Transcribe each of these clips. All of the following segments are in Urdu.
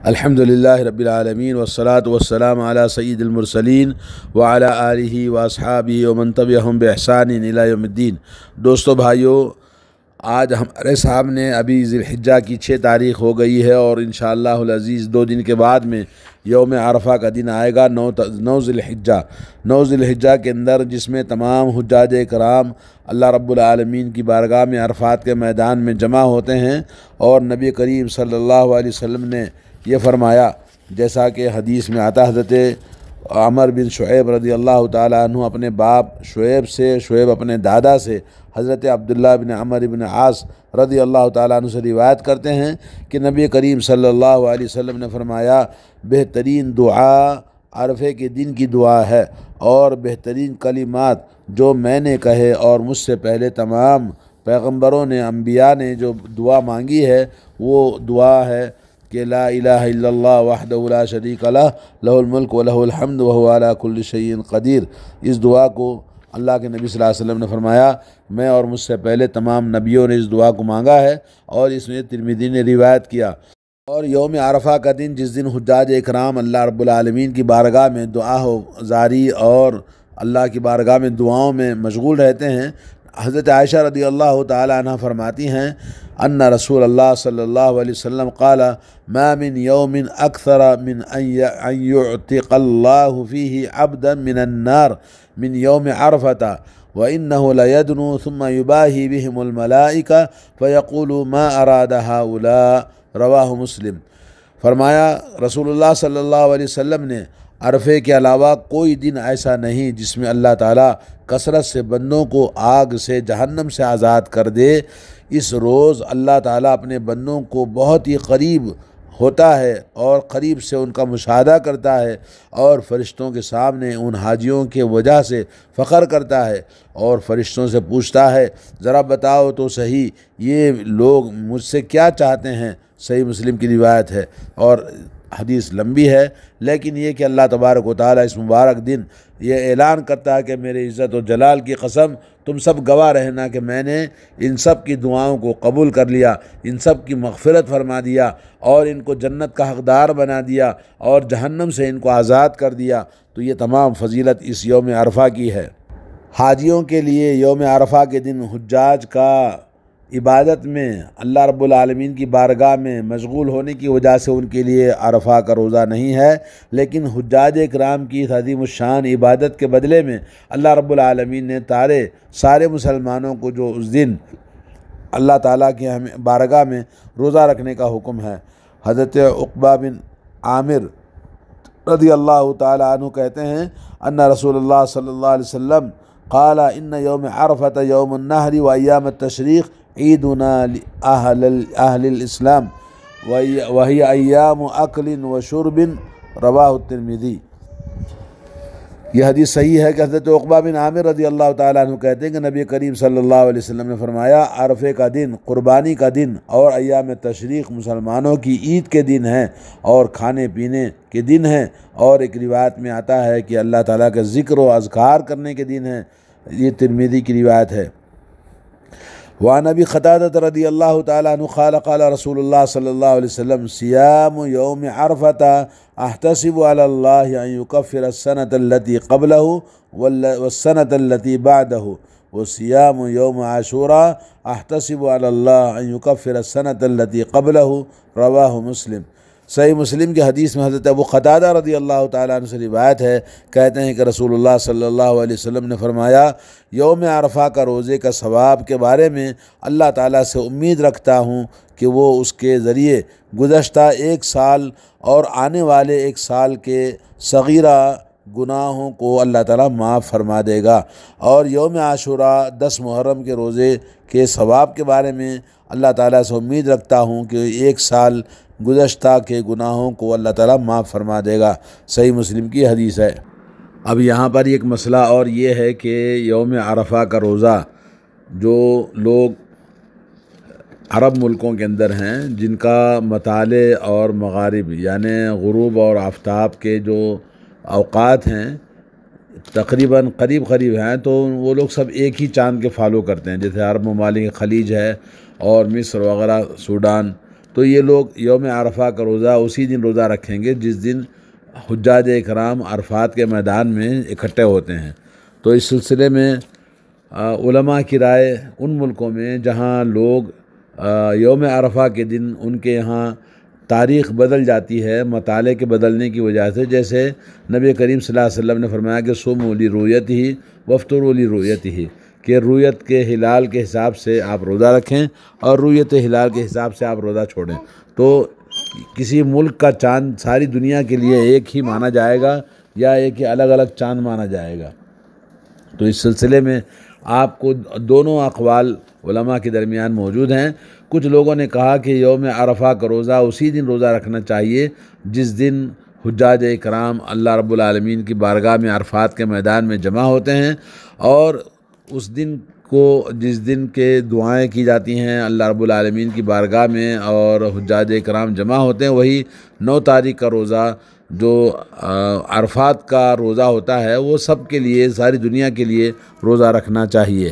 الحمدللہ رب العالمین والصلاة والسلام علی سید المرسلین وعلی آلہ واصحابہ ومن تبعہم بإحسان الی یوم الدین۔ دوستو بھائیو، آج ہمارے سامنے ابھی ذی الحجہ کی 6 تاریخ ہو گئی ہے اور انشاءاللہ العزیز 2 دن کے بعد میں یوم عرفہ کا دن آئے گا، 9 ذی الحجہ۔ 9 ذی الحجہ کے اندر جس میں تمام حجاج کرام اللہ رب العالمین کی بارگاہ میں عرفات کے میدان میں جمع ہوتے ہیں، اور نبی کریم صلی اللہ علیہ وسلم نے یہ فرمایا، جیسا کہ حدیث میں آتا، حضرت عمر بن شعیب رضی اللہ تعالیٰ عنہ اپنے باپ شعیب سے، شعیب اپنے دادا سے، حضرت عبداللہ بن عمر بن عاص رضی اللہ تعالیٰ عنہ سے روایت کرتے ہیں کہ نبی کریم صلی اللہ علیہ وسلم نے فرمایا، بہترین دعا عرفے کے دن کی دعا ہے، اور بہترین کلمات جو میں نے کہے اور مجھ سے پہلے تمام پیغمبروں نے، انبیاء نے جو دعا مانگی ہے، وہ دعا ہے کہ لا الہ الا اللہ وحدہ لا شریک لہ لہ الملک و لہ الحمد وہو علی کل شیء قدیر۔ اس دعا کو اللہ کے نبی صلی اللہ علیہ وسلم نے فرمایا، میں اور مجھ سے پہلے تمام نبیوں نے اس دعا کو مانگا ہے، اور اس میں ترمذی نے روایت کیا۔ اور یوم عرفہ کا دن، جس دن حجاج اکرام اللہ رب العالمین کی بارگاہ میں دعا زاری اور اللہ کی بارگاہ میں دعاؤں میں مشغول رہتے ہیں، حضرت عائشہ رضی اللہ تعالی عنہ فرماتی ہیں، ان رسول اللہ صلی اللہ علیہ وسلم قال ما من يوم اکثر من ان يعتق اللہ فیہ عبدا من النار من یوم عرفہ وإنه ليدنو ثم يباهي بهم الملائکہ فيقول ما اراد هؤلاء، رواہ مسلم۔ فرمایا رسول اللہ صلی اللہ علیہ وسلم نے، عرفے کے علاوہ کوئی دن ایسا نہیں جس میں اللہ تعالیٰ کثرت سے بندوں کو آگ سے، جہنم سے آزاد کر دے۔ اس روز اللہ تعالیٰ اپنے بندوں کو بہت ہی قریب ہوتا ہے اور قریب سے ان کا مشاہدہ کرتا ہے، اور فرشتوں کے سامنے ان حاجیوں کے وجہ سے فخر کرتا ہے، اور فرشتوں سے پوچھتا ہے، ذرا بتاؤ تو صحیح یہ لوگ مجھ سے کیا چاہتے ہیں۔ صحیح مسلم کی روایت ہے، اور حدیث لمبی ہے، لیکن یہ کہ اللہ تبارک و تعالیٰ اس مبارک دن یہ اعلان کرتا ہے کہ میرے عزت و جلال کی قسم، تم سب گواہ رہنا کہ میں نے ان سب کی دعاؤں کو قبول کر لیا، ان سب کی مغفرت فرما دیا، اور ان کو جنت کا حقدار بنا دیا، اور جہنم سے ان کو آزاد کر دیا۔ تو یہ تمام فضیلت اس یوم عرفہ کی ہے۔ حاجیوں کے لیے یوم عرفہ کے دن حجاج کا عبادت میں، اللہ رب العالمین کی بارگاہ میں مشغول ہونے کی وجہ سے ان کے لیے عرفہ کا روزہ نہیں ہے، لیکن حجاج کرام کی اس عظیم الشان عبادت کے بدلے میں اللہ رب العالمین نے سارے مسلمانوں کو جو اس دن اللہ تعالیٰ کی بارگاہ میں روزہ رکھنے کا حکم ہے۔ حضرت عقبہ بن عامر رضی اللہ تعالیٰ عنہ کہتے ہیں، ان رسول اللہ صلی اللہ علیہ وسلم قال ان یوم عرفۃ یوم النحر و ایام التشریق عیدنا اہل الاسلام وہی ایام اکل و شرب، رواہ الترمذی۔ یہ حدیث صحیح ہے کہ حضرت عقبہ بن عامر رضی اللہ تعالیٰ عنہ کہتے ہیں کہ نبی کریم صلی اللہ علیہ وسلم نے فرمایا، عرفے کا دن قربانی کا دن اور ایام تشریق مسلمانوں کی عید کے دن ہیں اور کھانے پینے کے دن ہیں، اور ایک روایت میں آتا ہے کہ اللہ تعالیٰ کا ذکر و اذکار کرنے کے دن ہیں۔ یہ ترمذی کی روایت ہے۔ وعن ابی قتادہ رضی اللہ تعالیٰ عنہ قال قال رسول اللہ صلی اللہ علیہ وسلم صیام یوم عرفۃ احتسب علی اللہ ان یکفر السنۃ التي قبلہ والسنۃ التي بعدہ وصیام یوم عاشوراء احتسب علی اللہ ان یکفر السنۃ التي قبلہ، رواہ مسلم۔ صحیح مسلم کی حدیث میں حضرت ابو قتادہ رضی اللہ تعالیٰ عنہ سے روایت ہے، کہتے ہیں کہ رسول اللہ صلی اللہ علیہ وسلم نے فرمایا، یوم عرفہ کا روزے کا ثواب کے بارے میں اللہ تعالیٰ سے امید رکھتا ہوں کہ وہ اس کے ذریعے گزشتہ 1 سال اور آنے والے 1 سال کے صغیرہ گناہوں کو اللہ تعالیٰ معاف فرما دے گا، اور یوم عاشوراء 10 محرم کے روزے کے ثواب کے بارے میں اللہ تعالیٰ سے امید رکھتا ہوں کہ 1 سال گزشتہ کے گناہوں کو اللہ تعالیٰ معاف فرما دے گا۔ صحیح مسلم کی حدیث ہے۔ اب یہاں پر ایک مسئلہ اور یہ ہے کہ یوم عرفہ کا روزہ جو لوگ عرب ملکوں کے اندر ہیں، جن کا مطالع اور مغارب یعنی غروب اور آفتاب کے جو اوقات ہیں تقریباً قریب ہیں، تو وہ لوگ سب ایک ہی چاند کے فالو کرتے ہیں، جیسے عرب ممالک خلیج ہے اور مصر وغیرہ، سوڈان، تو یہ لوگ یوم عرفہ کا روزہ اسی دن روزہ رکھیں گے جس دن حجاج اکرام عرفات کے میدان میں اکٹھے ہوتے ہیں۔ تو اس سلسلے میں علماء کی رائے ان ملکوں میں جہاں لوگ یوم عرفہ کے دن ان کے یہاں تاریخ بدل جاتی ہے مطالعے کے بدلنے کی وجہ سے، جیسے نبی کریم صلی اللہ علیہ وسلم نے فرمایا کہ صوموا لرؤیتہ وافطروا لرؤیتہ، کہ رویت کے ہلال کے حساب سے آپ روزہ رکھیں اور رویت ہلال کے حساب سے آپ روزہ چھوڑیں۔ تو کسی ملک کا چاند ساری دنیا کے لیے ایک ہی مانا جائے گا یا ایک ہی الگ الگ چاند مانا جائے گا؟ تو اس سلسلے میں آپ کو دونوں اقوال علماء کے درمیان موجود ہیں۔ کچھ لوگوں نے کہا کہ یوم عرفہ کا روزہ اسی دن روزہ رکھنا چاہیے جس دن حجاج اکرام اللہ رب العالمین کی بارگاہ میں عرفات کے میدان میں جمع ہوتے ہیں، اور اس دن کو جس دن کے دعائیں کی جاتی ہیں اللہ رب العالمین کی بارگاہ میں اور حجاج اکرام جمع ہوتے ہیں، وہی 9 تاریخ کا روزہ جو عرفات کا روزہ ہوتا ہے وہ سب کے لیے، ساری دنیا کے لیے روزہ رکھنا چاہیے۔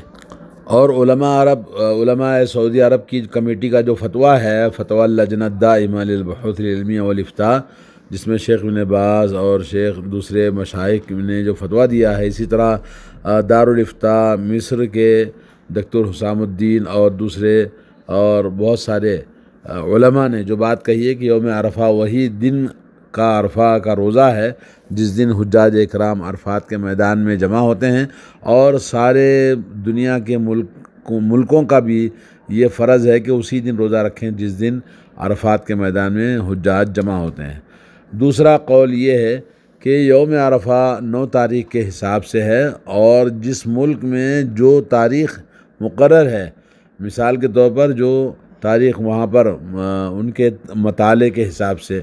اور علماء سعودی عرب کی کمیٹی کا جو فتویٰ ہے، فتویٰ اللجنہ الدائمہ للبحوث العلمیہ والافتاء، جس میں شیخ ابن باز اور شیخ دوسرے مشائخ نے جو فتویٰ دیا ہے، اسی طرح دارالافتاء مصر کے دکتور حسام الدین اور دوسرے اور بہت سارے علماء نے جو بات کہی ہے کہ یوم عرفہ وہی دن کا عرفہ کا روزہ ہے جس دن حجاج اکرام عرفات کے میدان میں جمع ہوتے ہیں، اور سارے دنیا کے ملکوں کا بھی یہ فرض ہے کہ اسی دن روزہ رکھیں جس دن عرفات کے میدان میں حجاج جمع ہوتے ہیں۔ دوسرا قول یہ ہے کہ یوم عرفہ 9 تاریخ کے حساب سے ہے، اور جس ملک میں جو تاریخ مقرر ہے، مثال کے طور پر جو تاریخ وہاں پر ان کے مطالعے کے حساب سے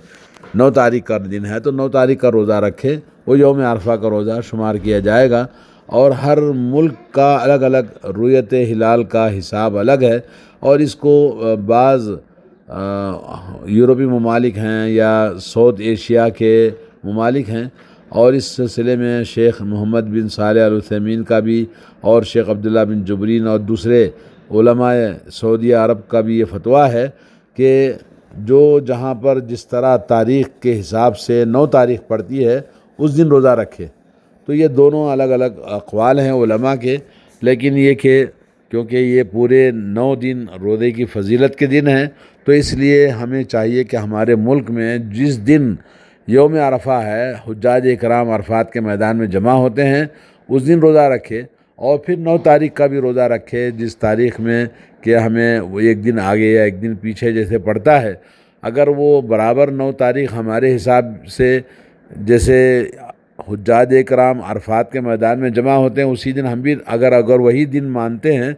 9 تاریخ کا دن ہے تو 9 تاریخ کا روزہ رکھے، وہ یوم عرفہ کا روزہ شمار کیا جائے گا۔ اور ہر ملک کا الگ الگ رویت ہلال کا حساب الگ ہے، اور اس کو بعض یورپی ممالک ہیں یا ساؤتھ ایشیا کے ممالک ہیں، اور اس سلسلے میں شیخ محمد بن صالح العثیمین کا بھی اور شیخ عبداللہ بن جبرین اور دوسرے علماء سعودی عرب کا بھی یہ فتویٰ ہے کہ جو جہاں پر جس طرح تاریخ کے حساب سے 9 تاریخ پڑتی ہے اس دن روزہ رکھے۔ تو یہ دونوں الگ الگ اقوال ہیں علماء کے، لیکن یہ کہ کیونکہ یہ پورے 9 دن روزے کی فضیلت کے دن ہیں، تو اس لیے ہمیں چاہیے کہ ہمارے ملک میں جس دن یوم عرفہ ہے حجاج اکرام عرفات کے میدان میں جمع ہوتے ہیں اس دن روزہ رکھے، اور پھر 9 تاریخ کا بھی روزہ رکھے جس تاریخ میں کہ ہمیں وہ ایک دن آگے یا ایک دن پیچھے جیسے پڑتا ہے، اگر وہ برابر 9 تاریخ ہمارے حساب سے جیسے حجاج اکرام عرفات کے میدان میں جمع ہوتے ہیں اسی دن ہم بھی اگر وہی دن مانتے ہیں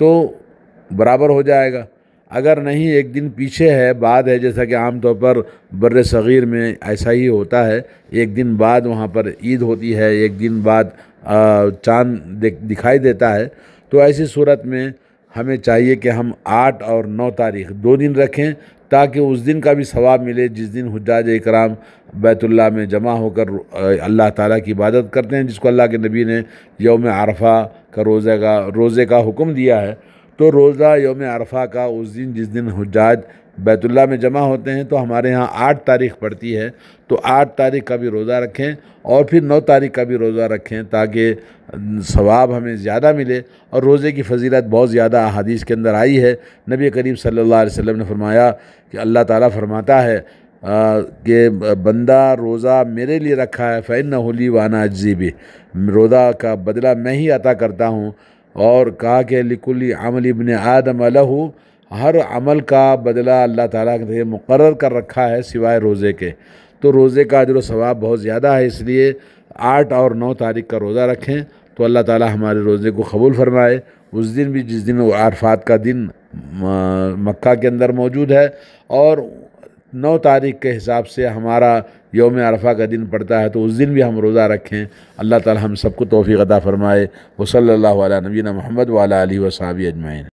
تو برابر ہو جائے گا۔ اگر نہیں ایک دن پیچھے ہے، بعد ہے، جیسا کہ عام طور پر بر صغیر میں ایسا ہی ہوتا ہے، ایک دن بعد وہاں پر عید ہوتی ہے، ایک دن بعد چاند دکھائی دیتا ہے، تو ایسی صورت میں ہمیں چاہیے کہ ہم 8 اور 9 تاریخ 2 دن رکھیں تاکہ اس دن کا بھی ثواب ملے جس دن حجاج اکرام بیت اللہ میں جمع ہو کر اللہ تعالیٰ کی عبادت کرتے ہیں، جس کو اللہ کے نبی نے یوم عرفہ کا روزے کا حکم دیا ہے۔ تو روزہ یوم عرفہ کا اس دن جس دن حجاج بیت اللہ میں جمع ہوتے ہیں، تو ہمارے ہاں 8 تاریخ پڑتی ہے، تو 8 تاریخ کا بھی روزہ رکھیں اور پھر 9 تاریخ کا بھی روزہ رکھیں تاکہ ثواب ہمیں زیادہ ملے۔ اور روزے کی فضیلت بہت زیادہ احادیث کے اندر آئی ہے۔ نبی کریم صلی اللہ علیہ وسلم نے فرمایا کہ اللہ تعالیٰ فرماتا ہے کہ بندہ روزہ میرے لیے رکھا ہے فَإِنَّهُ لِي وَأَنَا أَجْزِي بِهِ، روزہ کا بدلہ میں ہی عطا کرتا ہوں، اور کہا کہ لِكُلِّ عَمَلِ ابْنِ آدَمَ لَهُ، ہر عمل کا بدلہ اللہ تعالیٰ نے مقرر کر رکھا ہے سوائے روزے کے۔ تو روزے کا اجر و ثواب بہت زیادہ ہے، اس لیے 8 اور 9 تاریخ کا روزہ رکھیں تو اللہ تعالیٰ ہمارے روزے کو قبول فرمائے۔ اس دن بھی جس دن عرفات کا دن مکہ کے اندر موجود ہے، اور 9 تاریخ کے حساب سے ہمارا یوم عرفہ کا دن پڑتا ہے، تو اس دن بھی ہم روزہ رکھیں۔ اللہ تعالیٰ ہم سب کو توفیق عطا فرمائے۔ وصلی اللہ علی نبینا محمد وعلی آلہ وصحبہ اجمعین۔